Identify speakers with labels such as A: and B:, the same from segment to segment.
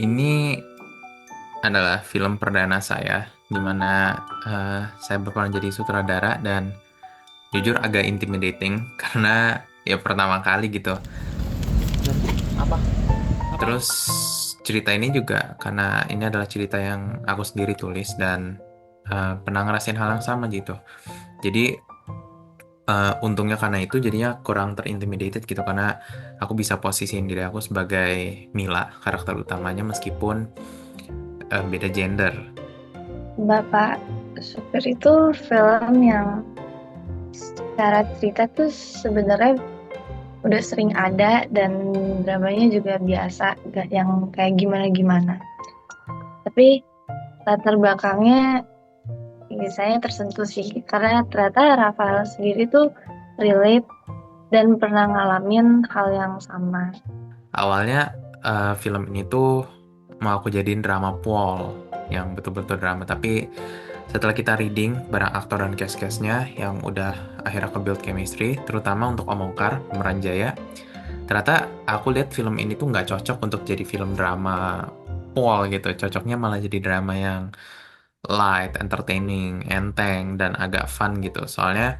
A: Ini adalah film perdana saya, di mana saya berperan jadi sutradara dan jujur agak intimidating karena ya pertama kali gitu.
B: Apa?
A: Terus cerita ini juga karena ini adalah cerita yang aku sendiri tulis dan pernah ngerasain hal yang sama gitu. Jadi untungnya karena itu jadinya kurang terintimidated gitu karena aku bisa posisiin diri aku sebagai Mila, karakter utamanya meskipun beda gender.
B: Bapak Supir itu film yang secara cerita tuh sebenarnya udah sering ada dan dramanya juga biasa, gak yang kayak gimana-gimana. Tapi latar belakangnya saya tersentuh sih, karena ternyata Rafael sendiri tuh relate dan pernah ngalamin hal yang sama.
A: Awalnya film ini tuh mau aku jadiin drama Paul yang betul-betul drama, tapi setelah kita reading barang aktor dan cast-castnya yang udah akhirnya ke build chemistry, terutama untuk Om Omkar, pemeran Jaya, ternyata aku lihat film ini tuh nggak cocok untuk jadi film drama Paul gitu, cocoknya malah jadi drama yang light, entertaining, enteng, dan agak fun gitu. Soalnya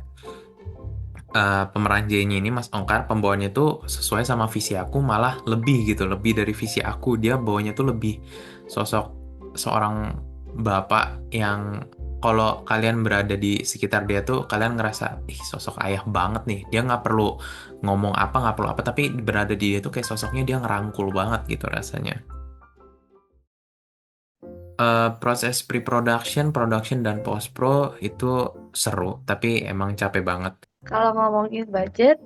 A: pemeran J-nya ini Mas Ongkar pembawanya tuh sesuai sama visi aku malah lebih gitu, lebih dari visi aku. Dia bawanya tuh lebih sosok seorang bapak yang kalau kalian berada di sekitar dia tuh kalian ngerasa ih sosok ayah banget nih. Dia nggak perlu ngomong apa, nggak perlu apa, tapi berada di dia tuh kayak sosoknya dia ngerangkul banget gitu rasanya. Proses pre-production, production, dan post-pro itu seru, tapi emang capek banget.
B: Kalau ngomongin budget,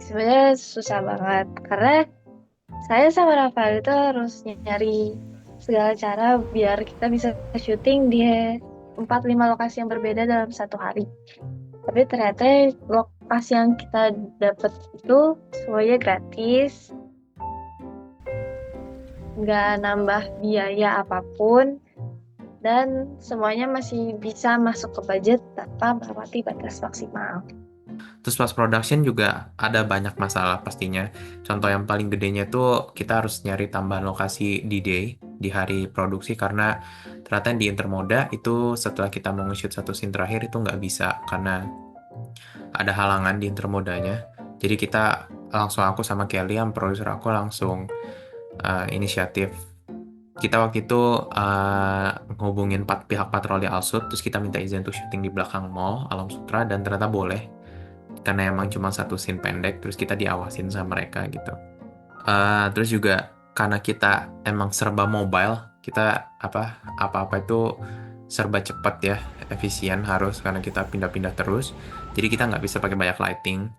B: sebenarnya susah banget karena saya sama Rafael itu harus nyari segala cara biar kita bisa syuting di 4-5 lokasi yang berbeda dalam satu hari. Tapi ternyata lokasi yang kita dapat itu semuanya gratis, nggak nambah biaya apapun, dan semuanya masih bisa masuk ke budget tanpa melewati batas maksimal.
A: Terus pas production juga ada banyak masalah pastinya. Contoh yang paling gedenya tuh kita harus nyari tambahan lokasi di day, di hari produksi karena ternyata di Intermoda itu setelah kita mau nge-shoot satu scene terakhir itu nggak bisa karena ada halangan di Intermodanya. Jadi kita langsung aku sama Kelly yang produser aku langsung inisiatif. Kita waktu itu ngehubungin pihak patroli Alsut, terus kita minta izin untuk syuting di belakang mall Alam Sutra dan ternyata boleh karena emang cuma satu scene pendek terus kita diawasin sama mereka gitu. Terus juga karena kita emang serba mobile, kita apa apa-apa itu serba cepat ya, efisien harus karena kita pindah-pindah terus, jadi kita nggak bisa pakai banyak lighting.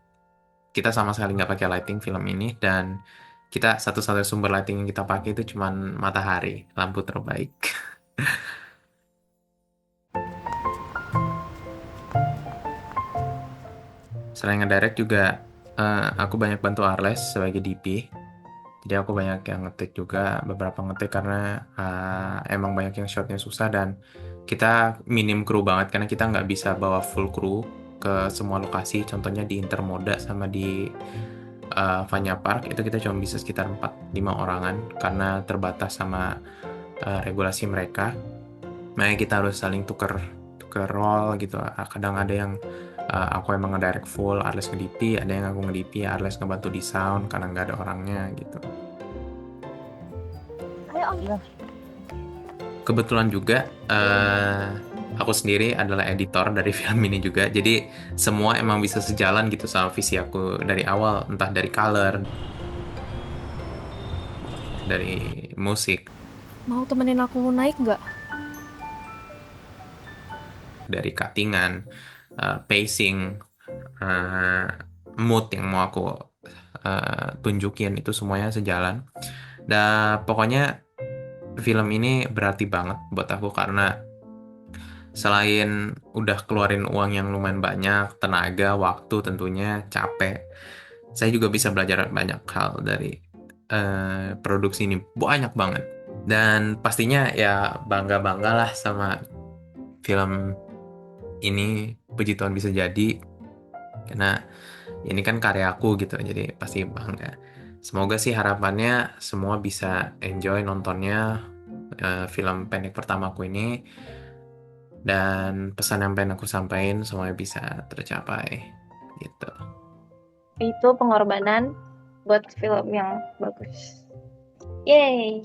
A: Kita sama sekali nggak pakai lighting film ini dan kita satu-satunya sumber lighting yang kita pakai itu cuman matahari, lampu terbaik. Selain ngedirect juga aku banyak bantu Arles sebagai DP. Jadi aku banyak yang ngetik juga, beberapa ngetik karena emang banyak yang shotnya susah dan kita minim kru banget karena kita nggak bisa bawa full kru ke semua lokasi. Contohnya di Intermoda sama di Vanya Park itu kita cuma bisa sekitar 4-5 orangan karena terbatas sama regulasi mereka. Makanya kita harus saling tuker tuker role gitu. Kadang ada yang aku emang ngedirect full, Arles nge-DP, ada yang aku nge-DP, Arles ngebantu di sound karena nggak ada orangnya gitu.
B: Ayo Om. Ya.
A: Kebetulan juga aku sendiri adalah editor dari film ini juga. Jadi semua emang bisa sejalan gitu sama visi aku dari awal, entah dari color, dari musik,
C: Mau temenin aku naik nggak?
A: dari cuttingan, pacing, eh, mood yang mau aku tunjukin itu semuanya sejalan. Dan pokoknya film ini berarti banget buat aku karena selain udah keluarin uang yang lumayan banyak, tenaga, waktu tentunya capek, saya juga bisa belajar banyak hal dari produksi ini, banyak banget. Dan pastinya ya bangga-bangga lah sama film ini, puji Tuhan bisa jadi, karena ini kan karyaku gitu, jadi pasti bangga. Semoga sih harapannya semua bisa enjoy nontonnya film pendek pertamaku ini, dan pesan yang pengen aku sampaikan semuanya bisa tercapai gitu.
B: Itu pengorbanan buat film yang bagus. Yeay.